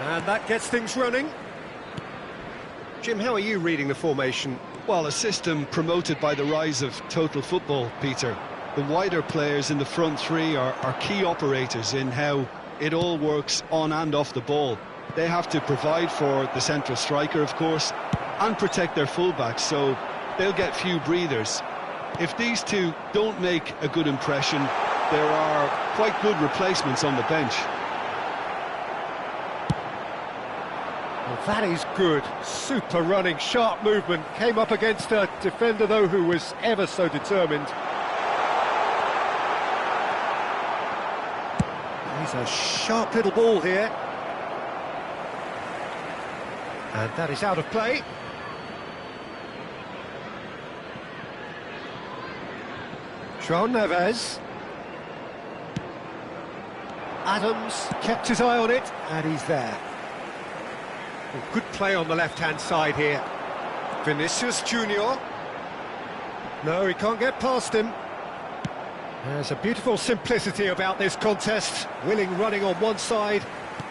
And that gets things running. Jim, how are you reading the formation? Well, a system promoted by the rise of total football, Peter. The wider players in the front three are key operators in how it all works on and off the ball. They have to provide for the central striker, of course, and protect their fullbacks, so they'll get few breathers. If these two don't make a good impression, there are quite good replacements on the bench. Well, that is good. Super running, sharp movement. Came up against a defender, though, who was ever so determined. He's a sharp little ball here. And that is out of play. João Neves. Adams kept his eye on it, and he's there. Well, good play on the left-hand side here. Vinicius Junior. No, he can't get past him. There's a beautiful simplicity about this contest. Willing running on one side,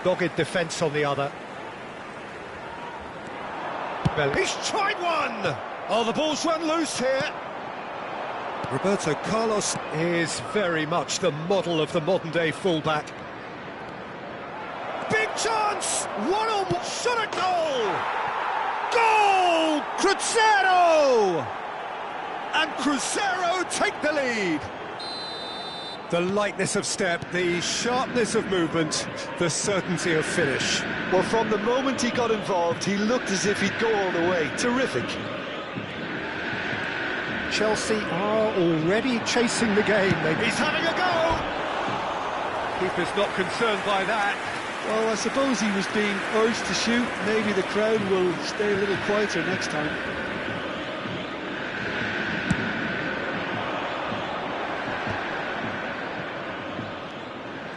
dogged defence on the other. He's tried one! Oh, the ball's run loose here. Roberto Carlos is very much the model of the modern-day fullback. Big chance! One-on-one shot at goal! Goal! Cruzeiro! And Cruzeiro take the lead. The lightness of step, the sharpness of movement, the certainty of finish. Well, from the moment he got involved, he looked as if he'd go all the way. Terrific. Chelsea are already chasing the game. He's having a go! Keeper's not concerned by that. Well, I suppose he was being urged to shoot. Maybe the crowd will stay a little quieter next time.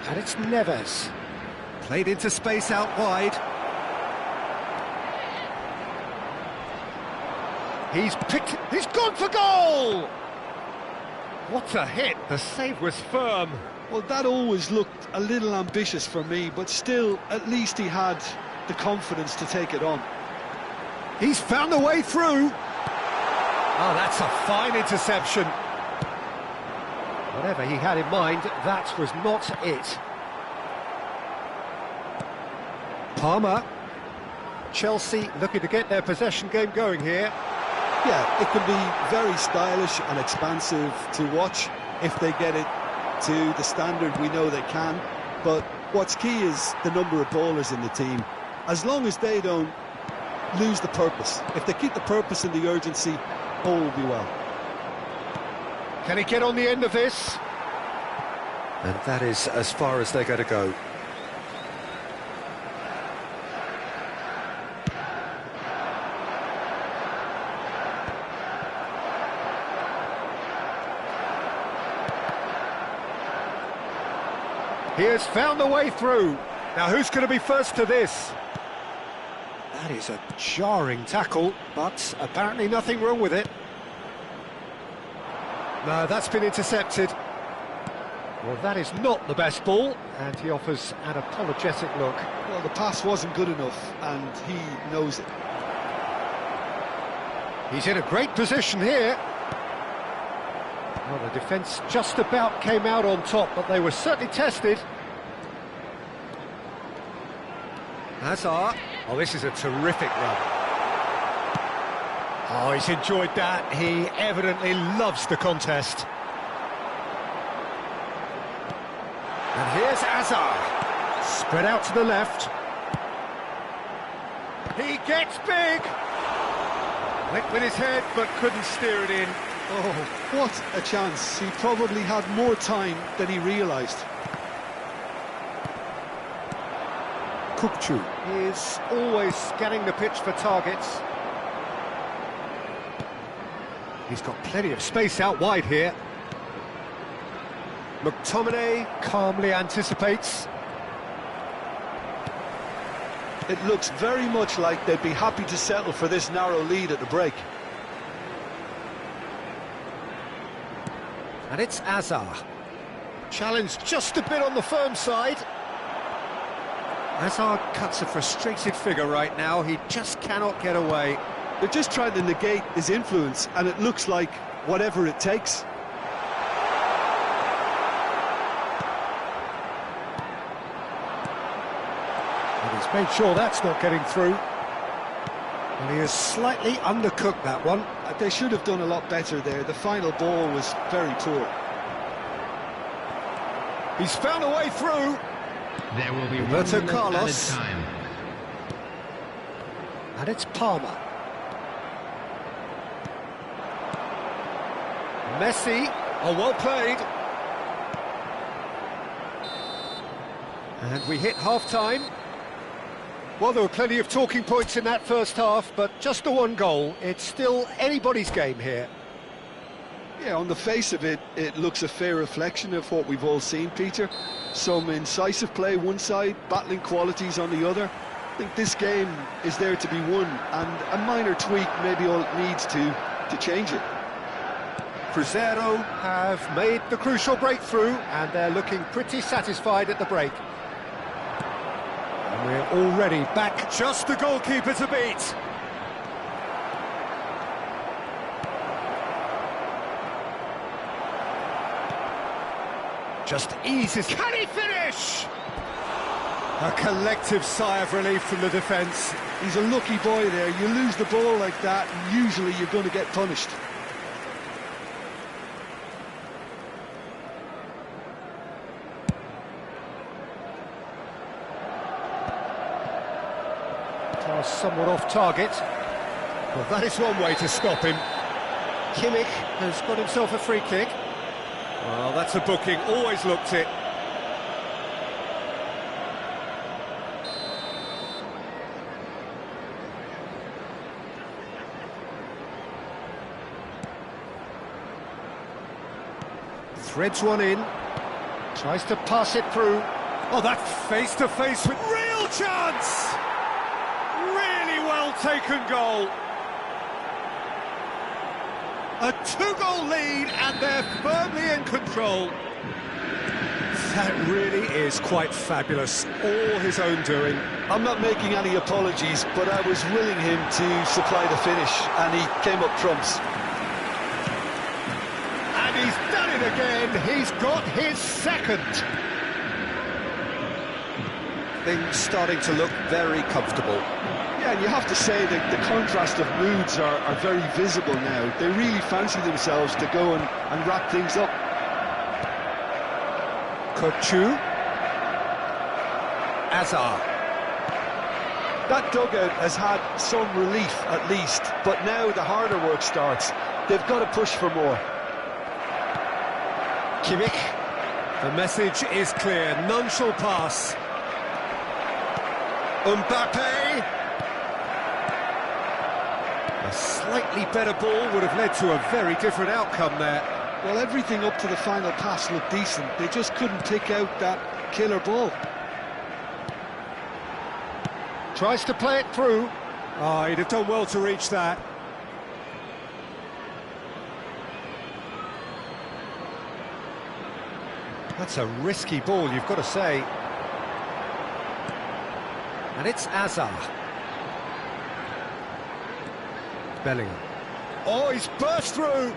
And it's Neves. Played into space out wide. He's gone for goal! What a hit, the save was firm. Well, that always looked a little ambitious for me, but still, at least he had the confidence to take it on. He's found a way through. Oh, that's a fine interception. Whatever he had in mind, that was not it. Palmer. Chelsea looking to get their possession game going here. Yeah, it can be very stylish and expansive to watch if they get it to the standard we know they can. But what's key is the number of ballers in the team. As long as they don't lose the purpose, if they keep the purpose and the urgency, all will be well. Can he get on the end of this? And that is as far as they're going to go. He has found a way through. Now who's going to be first to this? That is a jarring tackle, but apparently nothing wrong with it. No, that's been intercepted. Well, that is not the best ball, and he offers an apologetic look. Well, the pass wasn't good enough, and he knows it. He's in a great position here. Well, the defence just about came out on top, but they were certainly tested. Hazard. Oh, this is a terrific run. Oh, he's enjoyed that. He evidently loves the contest. And here's Hazard. Spread out to the left. He gets big. Went with his head, but couldn't steer it in. Oh, what a chance. He probably had more time than he realised. Kupchu is always scanning the pitch for targets. He's got plenty of space out wide here. McTominay calmly anticipates. It looks very much like they'd be happy to settle for this narrow lead at the break. And it's Hazard. Challenged just a bit on the firm side. Hazard cuts a frustrated figure right now. He just cannot get away. They're just trying to negate his influence, and it looks like whatever it takes. And he's made sure that's not getting through. And he has slightly undercooked that one. They should have done a lot better there. The final ball was very poor. He's found a way through. There will be Roberto 1 minute Carlos. added time. And it's Palmer. Messi. Oh, well played. And we hit half-time. Well, there were plenty of talking points in that first half, but just the one goal. It's still anybody's game here. Yeah, on the face of it, it looks a fair reflection of what we've all seen, Peter. Some incisive play one side, battling qualities on the other. I think this game is there to be won, and a minor tweak maybe all it needs to change it. Cruzeiro have made the crucial breakthrough, and they're looking pretty satisfied at the break. And we're already back. Just the goalkeeper to beat. Just eases. Can he finish? A collective sigh of relief from the defence. He's a lucky boy there. You lose the ball like that, and usually you're going to get punished. Pass somewhat off target. Well, that is one way to stop him. Kimmich has got himself a free kick. Well, that's a booking. Always looked it. Threads one in. Tries to pass it through. Oh, that face-to-face with real chance! Really well-taken goal. A 2-goal lead, and they're firmly in control. That really is quite fabulous. All his own doing. I'm not making any apologies, but I was willing him to supply the finish, and he came up trumps. And he's done it again. He's got his second. Things starting to look very comfortable. Yeah, and you have to say that the contrast of moods are very visible now. They really fancy themselves to go and wrap things up. Kochu. Azar. That dugout has had some relief at least, but now the harder work starts. They've got to push for more. Kimmich. The message is clear. None shall pass. Mbappe. A slightly better ball would have led to a very different outcome there. Well, everything up to the final pass looked decent. They just couldn't pick out that killer ball. Tries to play it through. Oh, he'd have done well to reach that. That's a risky ball, you've got to say. And it's Azar. Bellingham. Oh, he's burst through!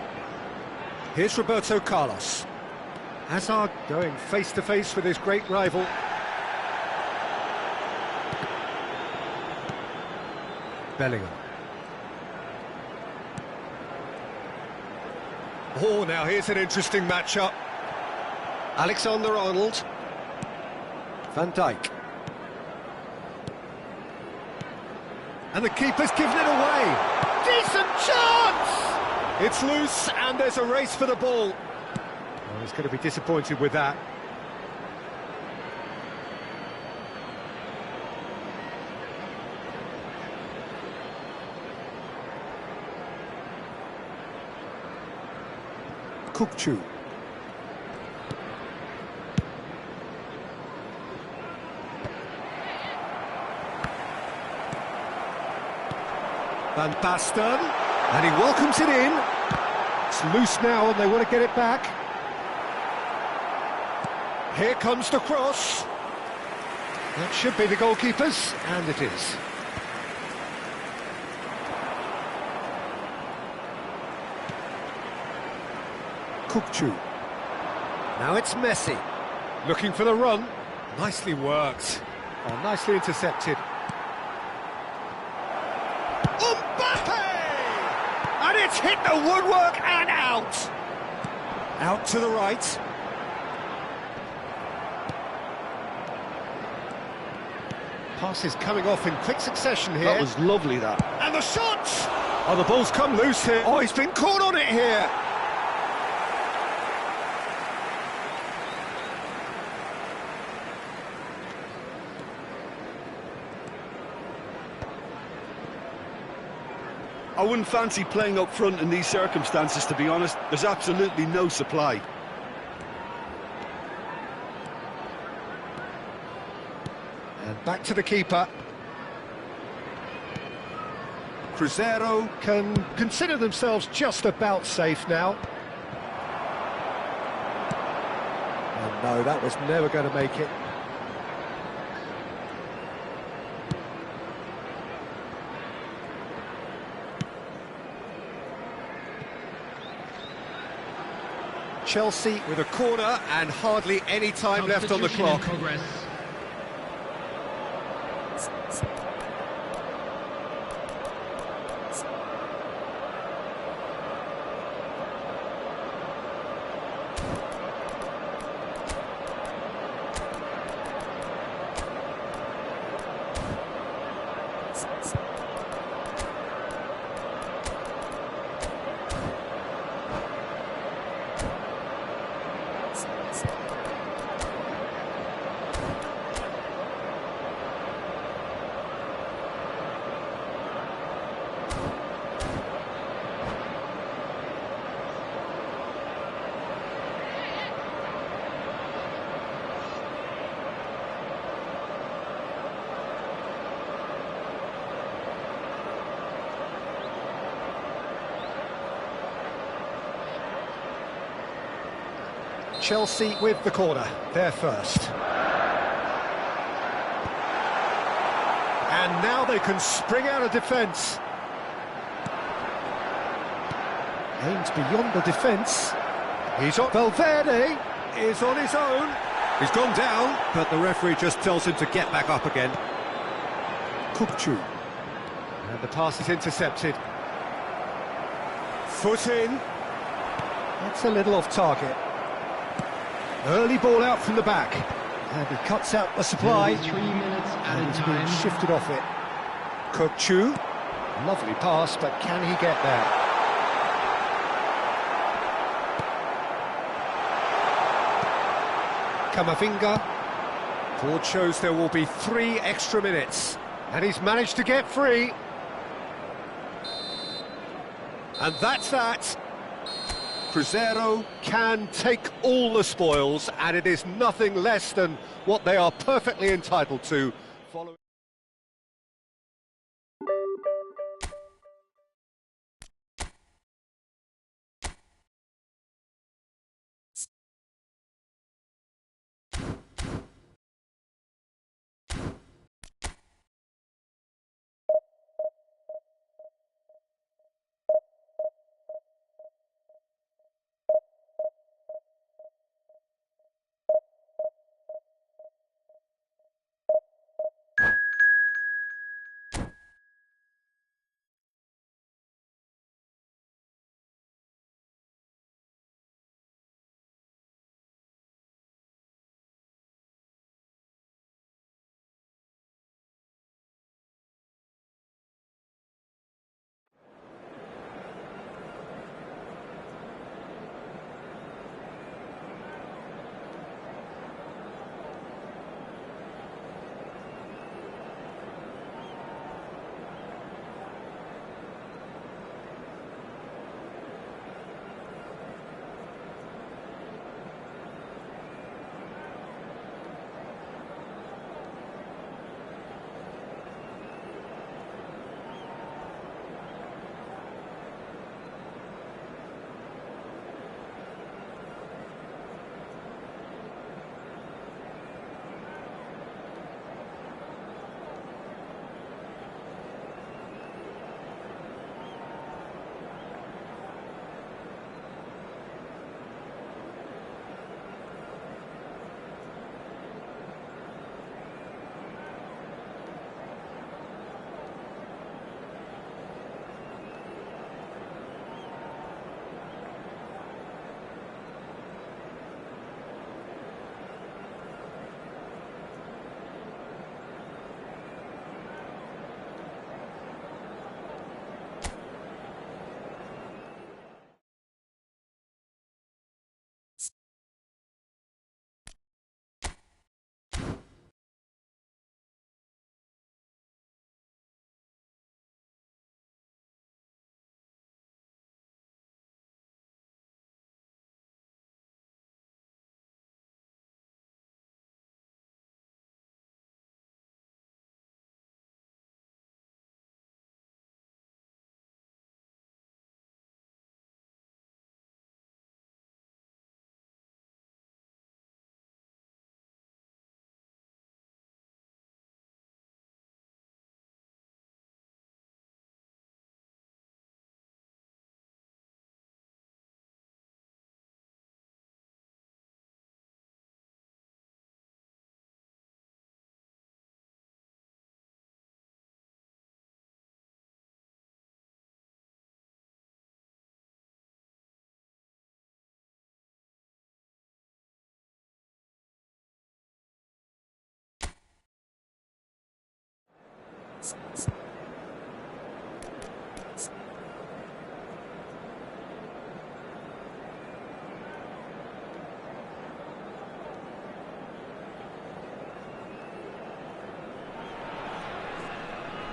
Here's Roberto Carlos. Hazard going face-to-face with his great rival. Bellingham. Oh, now here's an interesting matchup. Alexander-Arnold. Van Dijk. And the keeper's given it away. Decent chance! It's loose, and there's a race for the ball. Oh, he's going to be disappointed with that. Kukçu. Van Basten, and he welcomes it in. It's loose now, and they want to get it back. Here comes the cross. That should be the goalkeeper's, and it is. Kukçu. Now it's Messi. Looking for the run. Nicely worked. Oh, nicely intercepted. Mbappe! And it's hit the woodwork and out. Out to the right. Passes coming off in quick succession here. That was lovely, that. And the shot! Oh, the ball's come loose here. Oh, he's been caught on it here. I wouldn't fancy playing up front in these circumstances, to be honest. There's absolutely no supply. And back to the keeper. Cruzeiro can consider themselves just about safe now. Oh no, that was never going to make it. Chelsea with a corner and hardly any time left on the clock. Chelsea with the corner, they're first. And now they can spring out of defence. Aims beyond the defence. He's on. Valverde is on his own. He's gone down, but the referee just tells him to get back up again. Kukçu. And the pass is intercepted. Foot in. That's a little off target. Early ball out from the back, and he cuts out the supply, 3 minutes and he's time. been shifted off it. Kukçu, lovely pass, but can he get there? Camavinga. Board shows there will be 3 extra minutes, and he's managed to get free. And that's that. Cruzeiro can take all the spoils, and it is nothing less than what they are perfectly entitled to. Following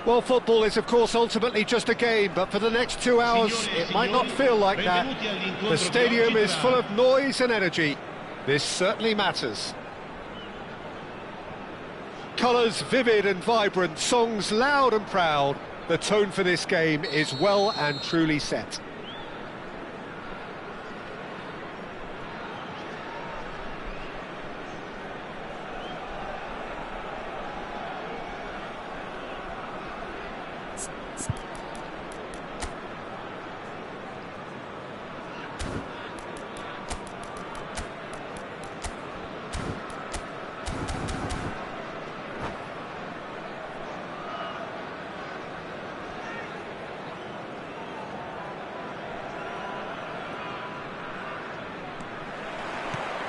Well, football is, of course, ultimately just a game, but for the next 2 hours, it might not feel like that. The stadium is full of noise and energy. This certainly matters. Colours vivid and vibrant, songs loud and proud. The tone for this game is well and truly set.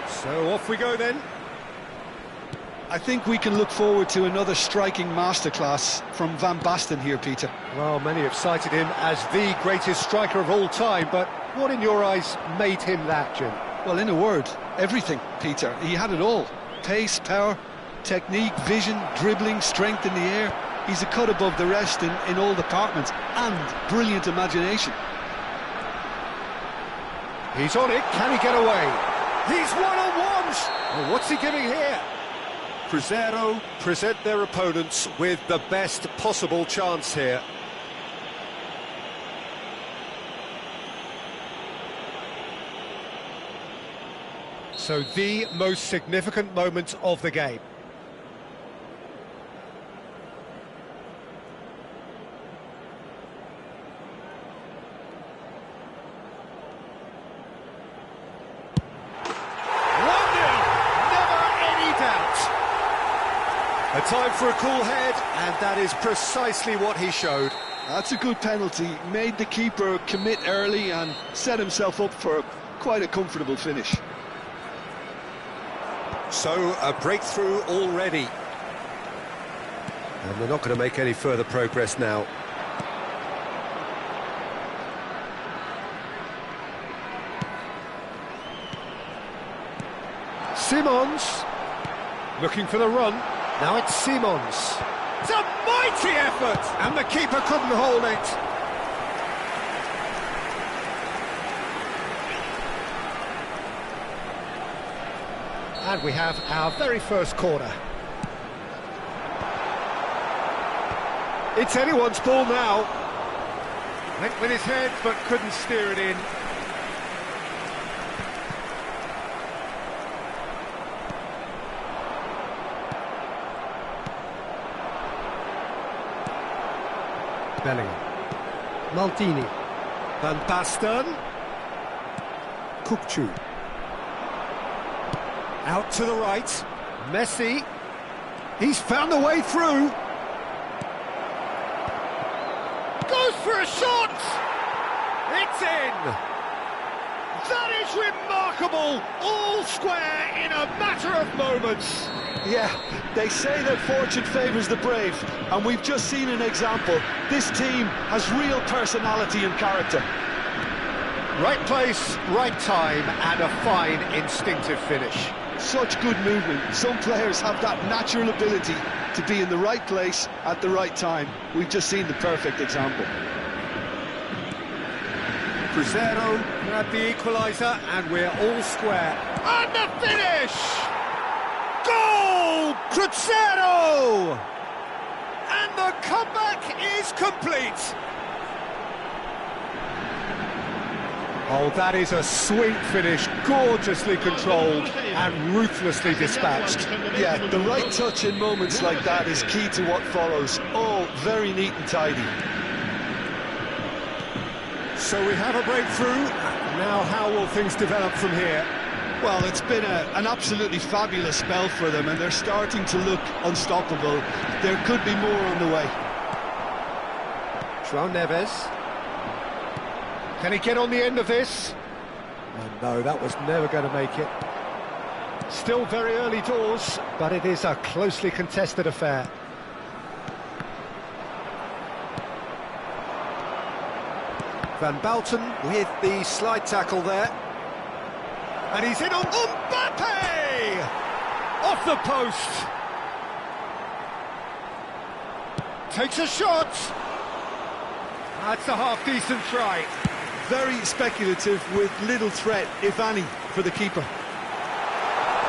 So off we go then. I think we can look forward to another striking masterclass from Van Basten here, Peter. Well, many have cited him as the greatest striker of all time, but what in your eyes made him that, Jim? Well, in a word, everything, Peter. He had it all. Pace, power, technique, vision, dribbling, strength in the air. He's a cut above the rest in all departments, and brilliant imagination. He's on it, can he get away? He's one-on-ones! Oh, what's he giving here? Cruzeiro present their opponents with the best possible chance here. So the most significant moment of the game. A time for a cool head, and that is precisely what he showed. That's a good penalty. Made the keeper commit early and set himself up for quite a comfortable finish. So, a breakthrough already. And they're not going to make any further progress now. Simons, looking for the run. Now it's Simons. It's a mighty effort! And the keeper couldn't hold it. And we have our very first corner. It's anyone's ball now. Went with his head, but couldn't steer it in. Bellingham. Maldini. Van Basten. Kukçu. Out to the right. Messi. He's found a way through. Goes for a shot! It's in! That is remarkable! All square in a matter of moments. Yeah, they say that fortune favours the brave, and we've just seen an example. This team has real personality and character. Right place, right time, and a fine instinctive finish. Such good movement. Some players have that natural ability to be in the right place at the right time. We've just seen the perfect example. Cruzeiro grabbed the equaliser, and we're all square. And the finish! Goal! Cruzeiro! And the comeback is complete. Oh, that is a sweet finish, gorgeously controlled and ruthlessly dispatched. Yeah, the right touch in moments like that is key to what follows. All very neat and tidy. So we have a breakthrough. Now how will things develop from here? Well, it's been an absolutely fabulous spell for them, and they're starting to look unstoppable. There could be more on the way. João Neves. Can he get on the end of this? Oh, no, that was never going to make it. Still very early doors, but it is a closely contested affair. Van Balten with the slide tackle there. And he's in on Mbappe! Off the post! Takes a shot! That's a half-decent try. Very speculative with little threat, if any, for the keeper.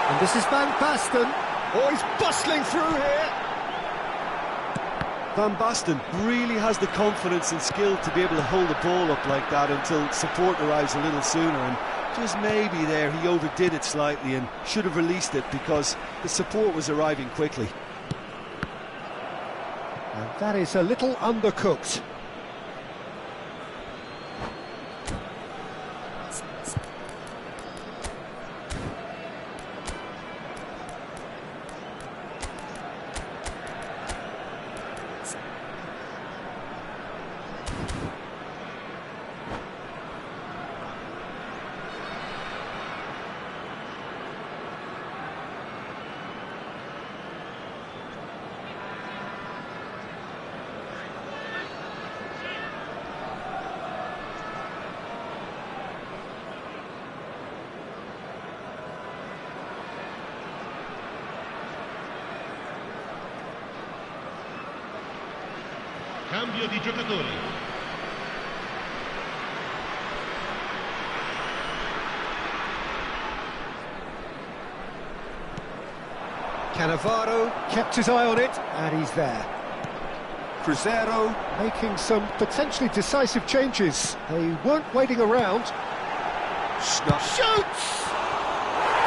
And this is Van Basten. Oh, he's bustling through here. Van Basten really has the confidence and skill to be able to hold the ball up like that until support arrives a little sooner, and just maybe there he overdid it slightly and should have released it because the support was arriving quickly. And that is a little undercooked. Cambio di giocatori. Cannavaro kept his eye on it, and he's there. Cruzeiro making some potentially decisive changes. They weren't waiting around. Shoots!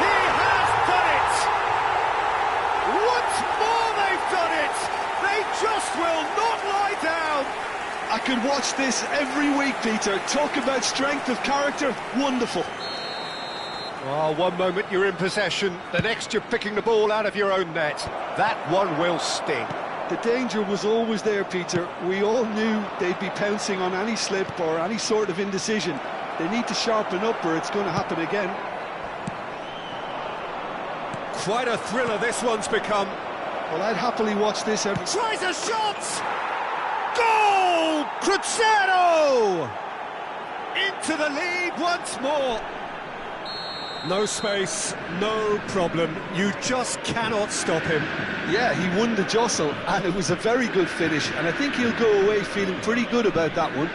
He has done it! Once more they've done it! They just will not lie down! I could watch this every week, Peter. Talk about strength of character, wonderful. Oh, one moment you're in possession, the next you're picking the ball out of your own net. That one will sting. The danger was always there, Peter. We all knew they'd be pouncing on any slip or any sort of indecision. They need to sharpen up or it's going to happen again. Quite a thriller this one's become. Well, I'd happily watch this every... Tries a shot! Goal! Cruzeiro! Into the lead once more. No space, no problem. You just cannot stop him. Yeah, he won the jostle, and it was a very good finish, and I think he'll go away feeling pretty good about that one.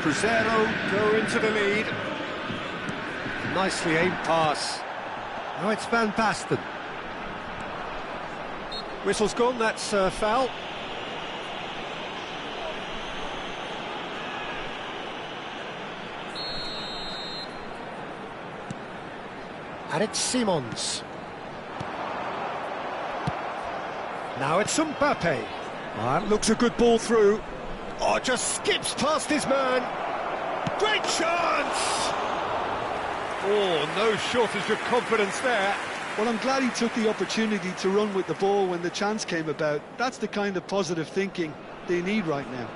Cruzeiro go into the lead. Nicely aimed pass. Now it's Van Basten. Whistle's gone, that's foul. And it's Simons. Now it's Mbappe. That looks a good ball through. Oh, just skips past his man. Great chance! Oh, no shortage of confidence there. Well, I'm glad he took the opportunity to run with the ball when the chance came about. That's the kind of positive thinking they need right now.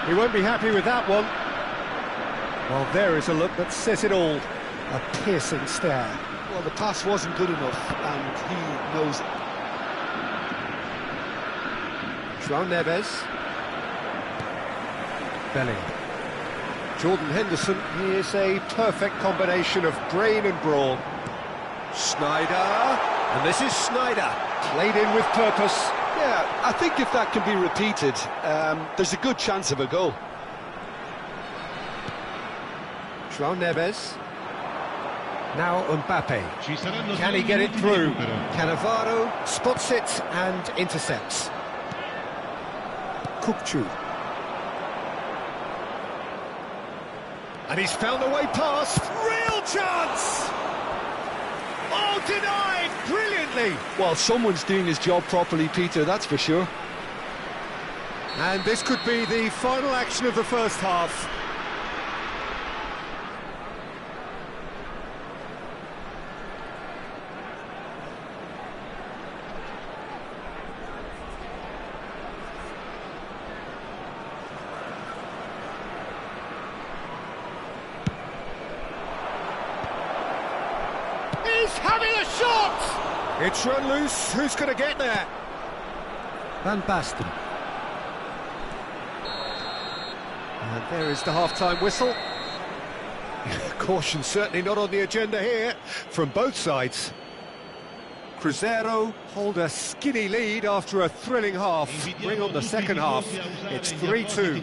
He won't be happy with that one. Well, there is a look that says it all. A piercing stare. Well, the pass wasn't good enough, and he knows it. João Neves. Bellingham. Jordan Henderson, he is a perfect combination of brain and brawn. Sneijder, and this is Sneijder, played in with purpose. Yeah, I think if that can be repeated, there's a good chance of a goal. João Neves. Now Mbappe. Can he get it through? Cannavaro spots it and intercepts. Kukçu. And he's found a way past. Real chance! Oh, denied brilliantly. Well, someone's doing his job properly, Peter, that's for sure. And this could be the final action of the first half. He's having a shot! It's run loose. Who's going to get there? Van Basten. And there is the half-time whistle. Caution certainly not on the agenda here, from both sides. Cruzeiro hold a skinny lead after a thrilling half. Bring on the second half. It's 3-2.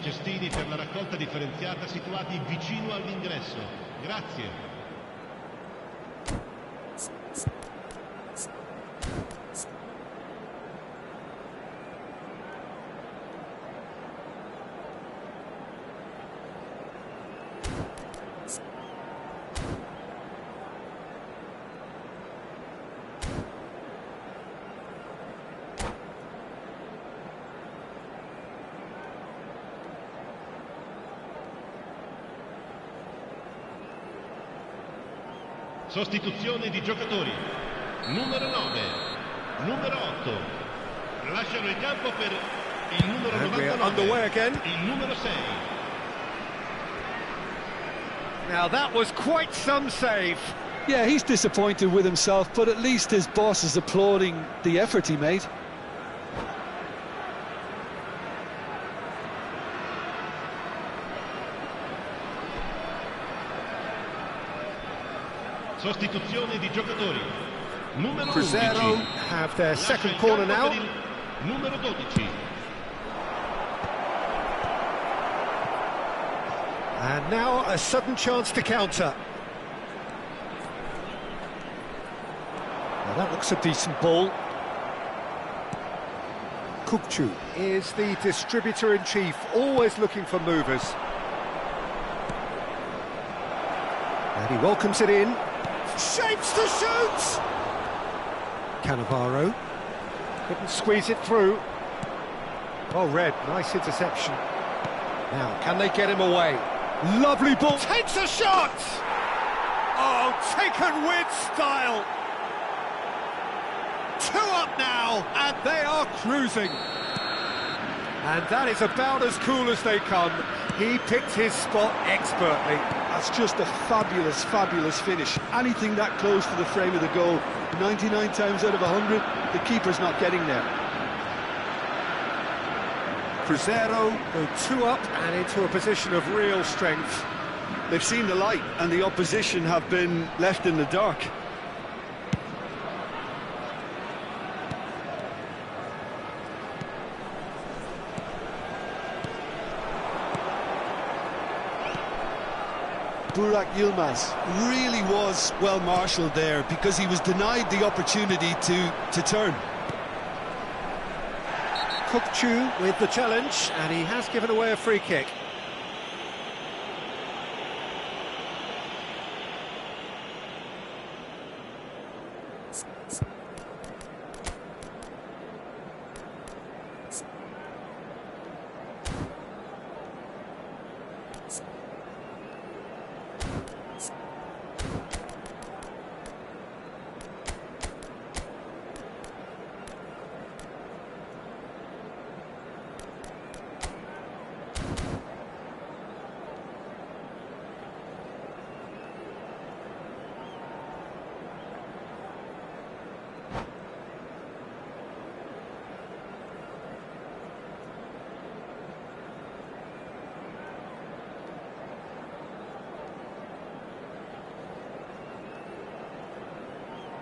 Sostituzione di giocatori. Numero 9, numero 8. Lasciano il campo per il numero 99, il numero 6. Now that was quite some save. Yeah, he's disappointed with himself, but at least his boss is applauding the effort he made. Sostituzione di giocatori. Numero Cruzeiro 11. have their second corner now. Numero 12. And now a sudden chance to counter. Now that looks a decent ball. Kukcu is the distributor-in-chief, always looking for movers. And he welcomes it in. Shapes to shoot! Cannavaro couldn't squeeze it through. Oh, Red, nice interception. Now, can they get him away? Lovely ball. Takes a shot! Oh, taken with style. 2 up now, and they are cruising. And that is about as cool as they come. He picked his spot expertly. That's just a fabulous, fabulous finish. Anything that close to the frame of the goal, 99 times out of 100, the keeper's not getting there. Cruzeiro go 2 up and into a position of real strength. They've seen the light, and the opposition have been left in the dark. Burak Yilmaz really was well marshalled there because he was denied the opportunity to turn. Kukcu with the challenge, and he has given away a free kick.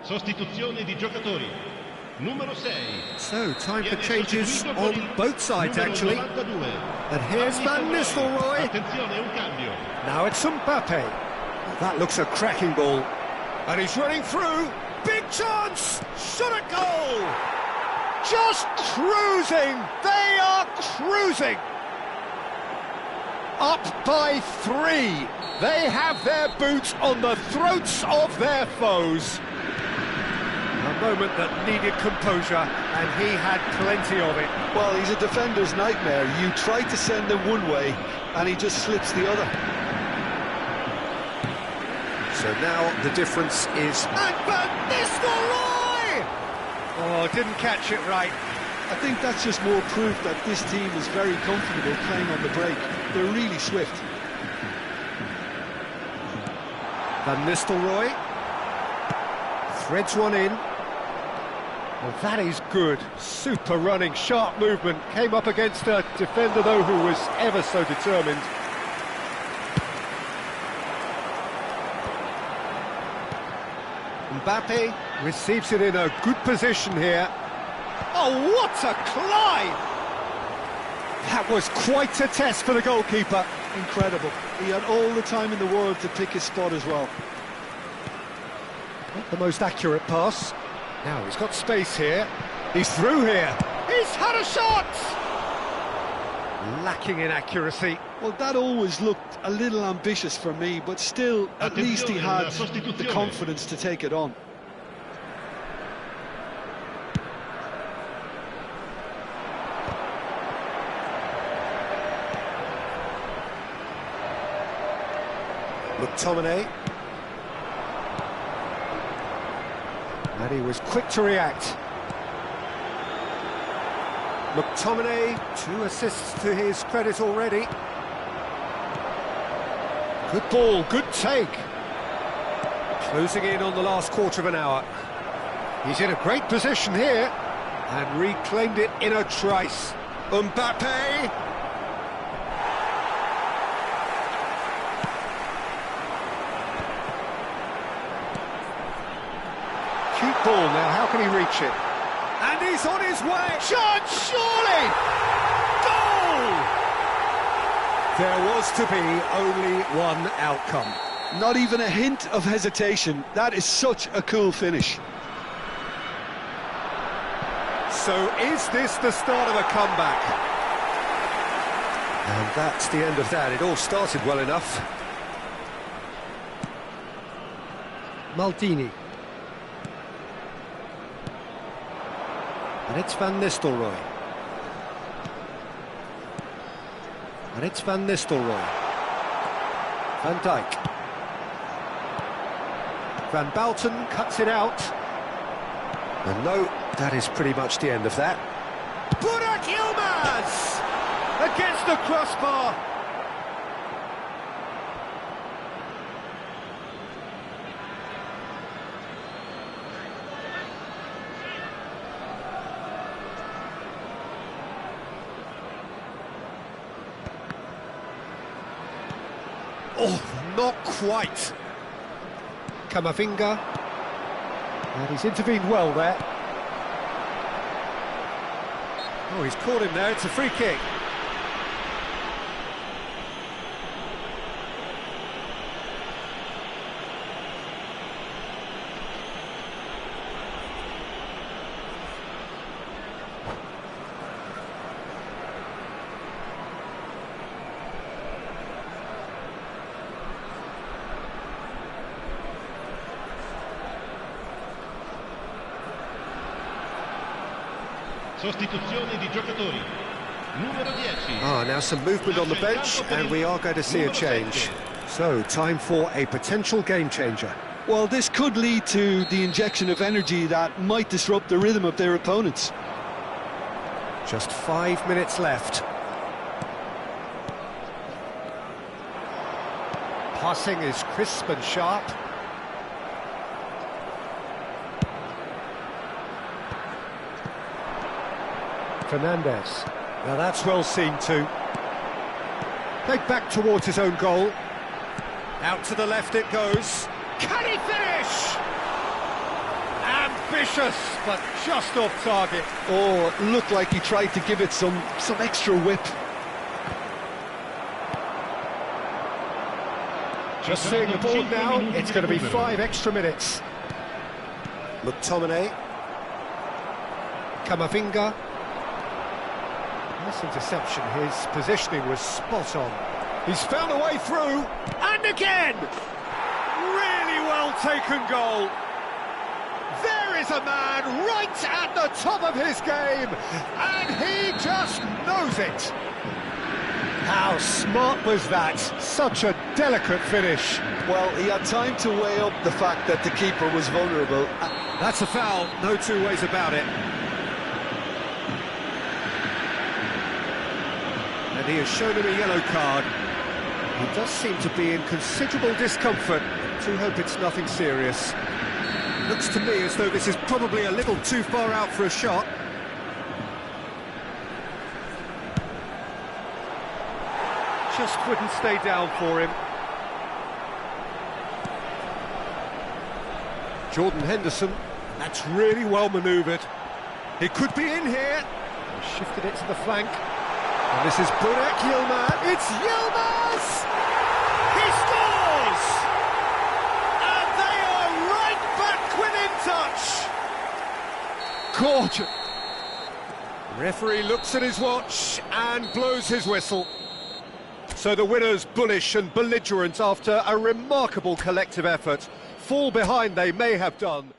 Sostituzione di giocatori. Numero 6. So, time for changes on both sides, actually. And here's Van Nistelrooy. Attenzione, un cambio. Now it's Mbappe. That looks a cracking ball. And he's running through. Big chance! Shot at goal! Just cruising! They are cruising! Up by 3. They have their boots on the throats of their foes. A moment that needed composure, and he had plenty of it. Well, he's a defender's nightmare. You try to send him one way, and he just slips the other. So now the difference is... And Van Nistelrooy! Oh, didn't catch it right. I think that's just more proof that this team is very comfortable playing on the break. They're really swift. Van Nistelrooy. Threads one in. Well, that is good. Super running, sharp movement. Came up against a defender, though, who was ever so determined. Mbappe receives it in a good position here. Oh, what a climb! That was quite a test for the goalkeeper. Incredible. He had all the time in the world to pick his spot as well. Not the most accurate pass. Now he's got space here. He's through here. He's had a shot! Lacking in accuracy. Well, that always looked a little ambitious for me, but still, at least he had the confidence to take it on. McTominay. And he was quick to react. McTominay, 2 assists to his credit already. Good ball, good take. Closing in on the last quarter of an hour. He's in a great position here and reclaimed it in a trice. Mbappe. Cute ball now, how can he reach it? And he's on his way! Chance, surely! Goal! There was to be only one outcome. Not even a hint of hesitation. That is such a cool finish. So is this the start of a comeback? And that's the end of that. It all started well enough. Maldini. And it's Van Nistelrooy. And it's Van Nistelrooy. Van Dijk. Van Bouten cuts it out. And no, that is pretty much the end of that. Burak Yilmaz! Against the crossbar! Oh, not quite. Camavinga. And he's intervened well there. Oh, he's caught him there. It's a free kick. Sostituzione di giocatori. Numero 10. Now some movement on the bench, and we are going to see a change. So, time for a potential game changer. Well, this could lead to the injection of energy that might disrupt the rhythm of their opponents. Just 5 minutes left. Passing is crisp and sharp. Fernandez. Now that's well seen too. Played back towards his own goal. Out to the left it goes. Can he finish? Ambitious, but just off target. Oh, it looked like he tried to give it some extra whip. Just seeing the board now, it's going to be 5 extra minutes. McTominay. Camavinga. Nice interception, his positioning was spot on. He's found a way through, and again! Really well taken goal. There is a man right at the top of his game, and he just knows it. How smart was that? Such a delicate finish. Well, he had time to weigh up the fact that the keeper was vulnerable. That's a foul, no two ways about it. And he has shown him a yellow card. He does seem to be in considerable discomfort. I do hope it's nothing serious. Looks to me as though this is probably a little too far out for a shot. Just wouldn't stay down for him. Jordan Henderson, that's really well manoeuvred. He could be in here. He shifted it to the flank. And this is Burak Yilmaz. It's Yilmaz! He scores! And they are right back within touch. Gorgeous. The referee looks at his watch and blows his whistle. So the winners bullish and belligerent after a remarkable collective effort. Fall behind they may have done.